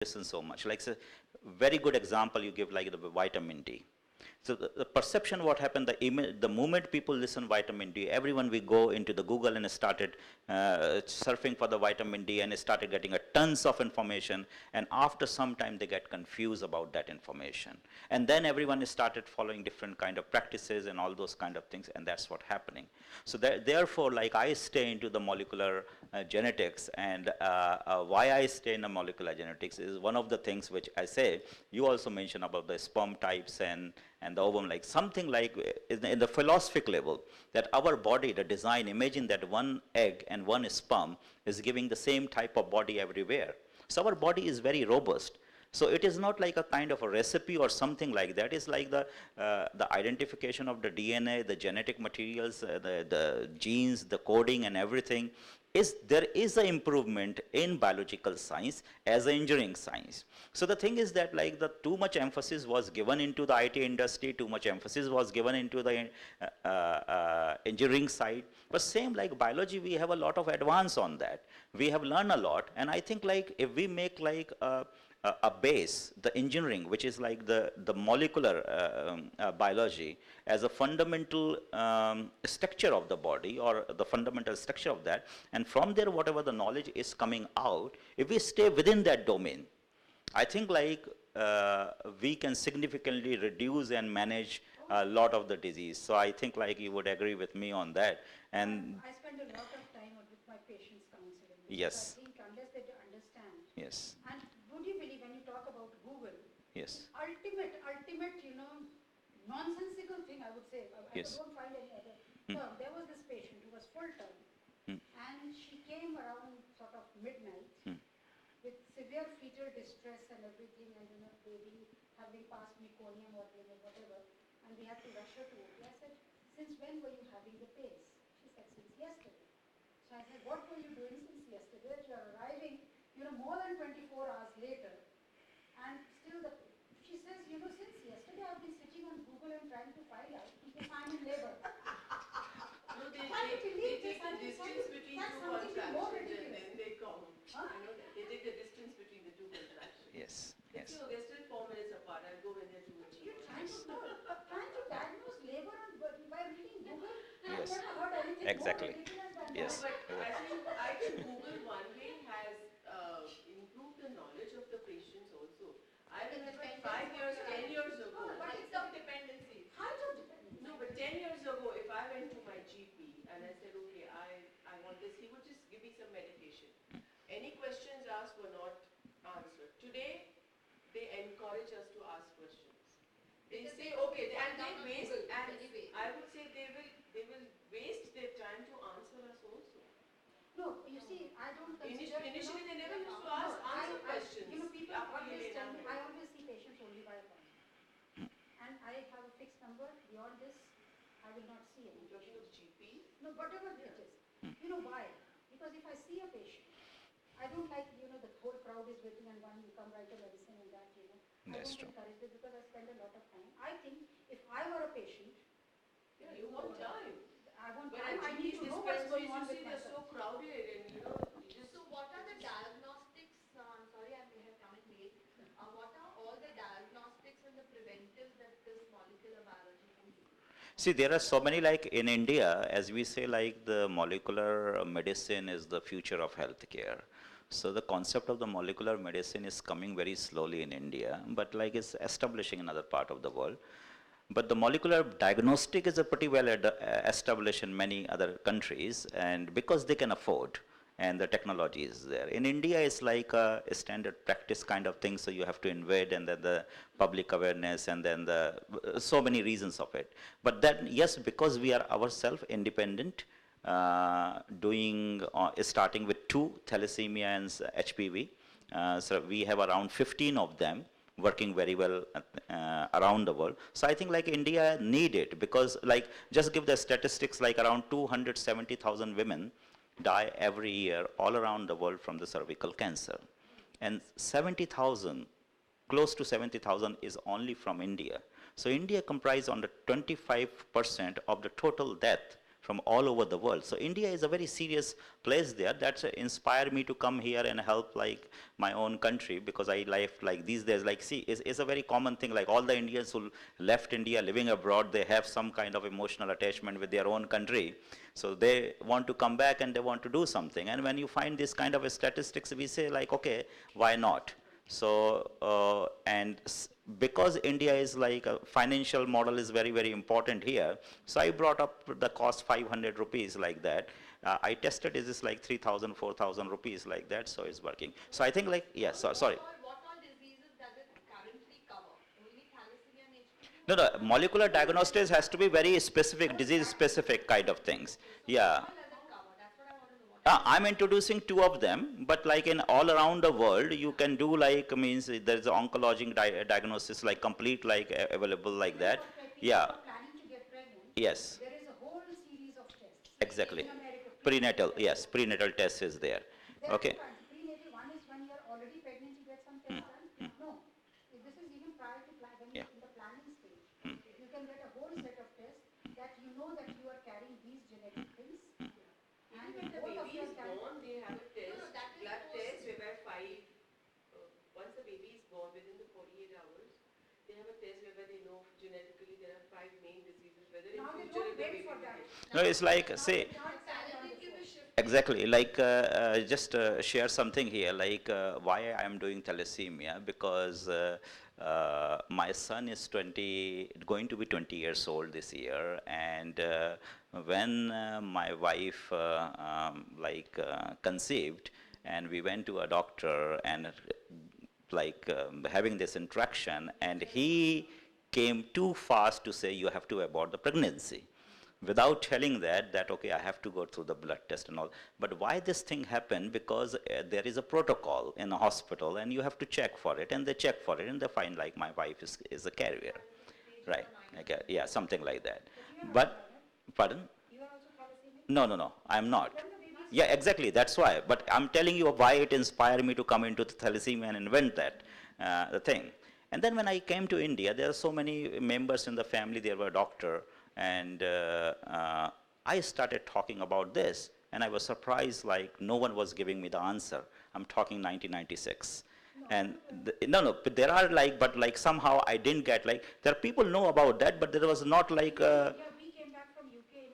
listen so much. Like, a very good example you give, like the vitamin D. So the perception, what happened, the moment people listen vitamin D, everyone we go into the Google and started surfing for the vitamin D and started getting a tons of information, and after some time they get confused about that information. And then everyone started following different kind of practices and all those kind of things, and that's what happening. So therefore, like I stay into the molecular genetics, and why I stay in the molecular genetics is one of the things which I say, you also mentioned about the sperm types and the ovum, like something like in the philosophic level, that our body, the design, imagine that one egg and one sperm is giving the same type of body everywhere. So our body is very robust. So it is not like a kind of a recipe or something like that. It's like the identification of the DNA, the genetic materials, the genes, the coding and everything. There is an improvement in biological science as an engineering science. So the thing is that, like, the too much emphasis was given into the IT industry, too much emphasis was given into the engineering side. But same like biology, we have a lot of advance on that. We have learned a lot, and I think like if we make like a base, the engineering, which is like the molecular biology as a fundamental structure of the body, or the fundamental structure of that, and from there whatever the knowledge is coming out, if we stay within that domain, I think like we can significantly reduce and manage a lot of the disease. So I think like you would agree with me on that. And I spend a lot of time with my patients counseling, because I yes, think unless they understand, yes, and would you believe when you talk about Google, yes, ultimate, nonsensical thing, I would say, I yes. don't find any other Hmm. term. There was this patient who was full term, Hmm. and she came around sort of midnight Hmm. with severe fetal distress and everything, and baby having passed meconium or whatever, and we had to rush her to OT. I said, since when were you having the pace? She said, since yesterday. So I said, what were you doing since yesterday? You are arriving, more than 24 hours later, and still she says, since yesterday I've been sitting on Google and trying to find out if I'm in labor. No, Can't you they believe this? take the distance between That's two something more contractions and ridiculous. then they come. Huh? You know that. They take the distance between the two contractions. Yes, It's, yes, they're still 4 minutes apart. I'll go when they're 2 minutes You're apart. trying to diagnose labor by reading Google. I've yes, never heard anything more exactly. ridiculous than No, that. Yes. but I think Google one way has improved the knowledge of the patients also. I remember 5 years, 10 years ago. But Heights of dependency. Height of dependency. No, but 10 years ago, if I went to my GP and I said, okay, I want this, he would just give me some medication. Any questions asked were not answered. Today, they encourage us to ask questions. They say, okay, and they waste, and I would say they will waste their time to answer us also. No, you see, I don't consider. Initially, they never used to No, answer questions. people always tell me, I always see patients only by appointment. And I have a fixed number. Beyond this, I will not see any. You're talking of GP? No, whatever it is. You know why? Because if I see a patient, I don't like, the whole crowd is waiting and one you come write a medicine and that, I That's don't true. encourage it because I spend a lot of time. I think if I were a patient, Yeah, you want time. I want But time. I at need GP to know what's going dispensaries, on you with see, they're myself. so crowded, and you just. So what are the diagnostics, I'm sorry I may have come in late, what are all the diagnostics and the preventives that this molecular biology can do? See, there are so many, like in India, as we say, like the molecular medicine is the future of healthcare. So the concept of the molecular medicine is coming very slowly in India, but like it's establishing in other part of the world. But the molecular diagnostic is a pretty well established in many other countries, and because they can afford, and the technology is there. In India, it's like a standard practice kind of thing, so you have to invade, and then the public awareness, and then the so many reasons of it. But then, yes, because we are ourselves independent, starting with 2 thalassemia and HPV. So we have around 15 of them working very well around the world. So I think like India need it, because like just give the statistics, like around 270,000 women die every year all around the world from the cervical cancer. And 70,000, close to 70,000 is only from India. So India comprises on the 25% of the total death from all over the world. So India is a very serious place there. That's inspired me to come here and help like my own country, because I live like these days, like see, it's a very common thing, like all the Indians who left India living abroad, they have some kind of emotional attachment with their own country. So they want to come back and they want to do something. And when you find this kind of statistics, we say like, okay, why not? So, because India is like a financial model is very, very important here, so I brought up the cost 500 rupees like that. I tested, is this like 3,000, 4,000 rupees like that, so it's working. So I think like, yeah, sorry. What all diseases does it currently cover? Only thalassemia and HPV? No, no, molecular diagnostics has to be very specific, disease specific kind of things. Yeah. What does it cover? That's what I want to know. What I'm introducing two of them, but like in all around the world, you can do like, means there's oncologic diagnosis, like complete, like available like that. Yeah, If you are planning to get pregnant, yes, there is a whole series of tests. exactly. In America, Prenatal, yes, prenatal test is there. there are Okay. two kinds. Prenatal, one is when you are already pregnant, you get some tests done. No, this is even prior to when Yeah. you're in the planning stage. You can get a whole set of tests that you know that you are carrying these genetic things. And When the both of baby you is are carrying. born, they have a test, No, that is blood post- test, whereby once the baby is born, within the 48 hours, they have a test whereby they know genetically there are 5 main diseases, whether in Now they future don't if the wait baby for will that. get. No, it's like, say, Palliative is shifting. exactly, like just share something here, like why I am doing thalassemia, because my son is 20, going to be 20 years old this year, and when my wife conceived, and we went to a doctor and like having this interaction, and he came too fast to say you have to abort the pregnancy without telling that okay, I have to go through the blood test and all. But why this thing happened? Because there is a protocol in a hospital and you have to check for it, and they check for it and they find like my wife is a carrier, right? Like yeah, something like that. But pardon? You are also thalassemia? No, I'm not. Yeah, exactly, that's why. But I'm telling you why it inspired me to come into the thalassemia and invent that the thing. And then when I came to India, there are so many members in the family, there were doctor, and I started talking about this, and I was surprised, like no one was giving me the answer. I'm talking 1996. And no, but there are like, but like somehow I didn't get, like, there are people know about that, but there was not like, Yeah, we came back from UK in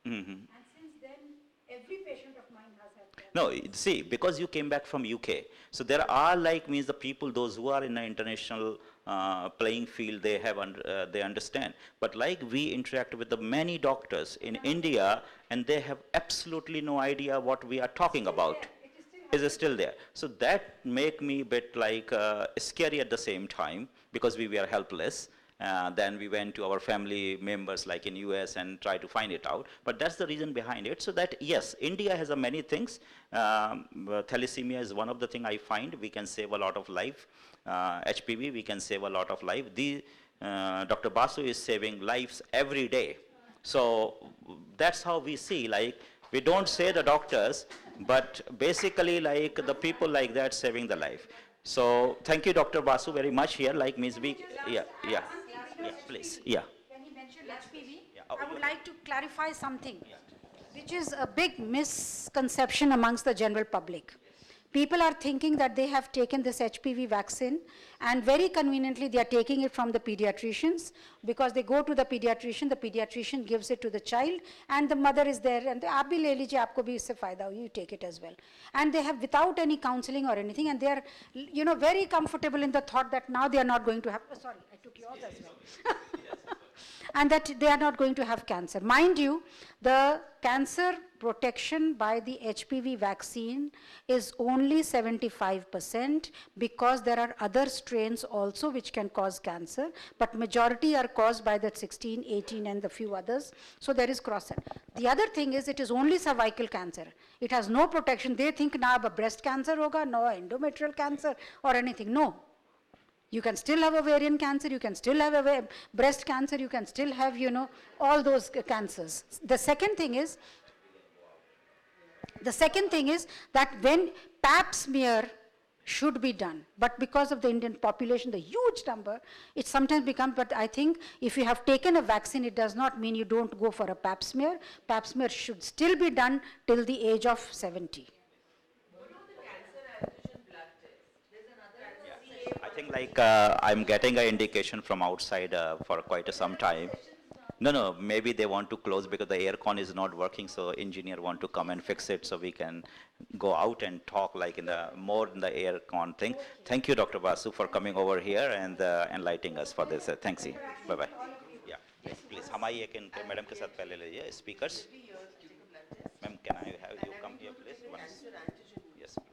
91. And since then, every patient of mine has had cancer. no, see, because you came back from UK, so there are like, means the people, those who are in an international playing field, they have, they understand. But like we interact with the many doctors in India, and they have absolutely no idea what we are talking about. Is still there. So that make me a bit like scary at the same time, because we were helpless. Then we went to our family members like in US and try to find it out. But that's the reason behind it. So that yes, India has a many things. Thalassemia is one of the thing I find. We can save a lot of life. HPV, we can save a lot of life. Dr. Basu is saving lives every day. So that's how we see, like, we don't say the doctors, but basically like the people like that saving the life. So thank you, Dr. Basu, very much here. Like means we, yeah, please, yeah. When he mentioned HPV, Oh, I would yeah. like to clarify something, which is a big misconception amongst the general public. People are thinking that they have taken this HPV vaccine, and very conveniently they are taking it from the pediatricians, because they go to the pediatrician gives it to the child, and the mother is there, and आप भी ले लीजिए, आपको भी इससे फायदा हो, you take it as well. And they have, without any counseling or anything, and they are, you know, very comfortable in the thought that now they are not going to have, sorry, I took yours as well. And that they are not going to have cancer. Mind you, the cancer protection by the HPV vaccine is only 75%, because there are other strains also which can cause cancer, but majority are caused by the 16, 18 and the few others. So there is cross. The other thing is it is only cervical cancer. It has no protection. They think now breast cancer hoga, no endometrial cancer or anything. No. You can still have ovarian cancer, you can still have breast cancer, you can still have, you know, all those cancers. The second thing is that when pap smear should be done. But because of the Indian population, the huge number, it sometimes becomes, but I think if you have taken a vaccine, it does not mean you don't go for a pap smear. Pap smear should still be done till the age of 70. What about the cancer antigen blood test? There's another I think like I'm getting an indication from outside for quite some time. No, no, maybe they want to close because the aircon is not working, so engineer want to come and fix it so we can go out and talk like in the more in the aircon thing. Thank you, Dr. Basu, for coming over here and enlightening us for this. Thanks. Bye bye. Yeah, yes, please. हमारी एक इनके madam के साथ पहले लीजिए speakers. every year to take a blood test. Ma'am, can I have you And come we here, go to please? take the Once. cancer antigen. Yes, please.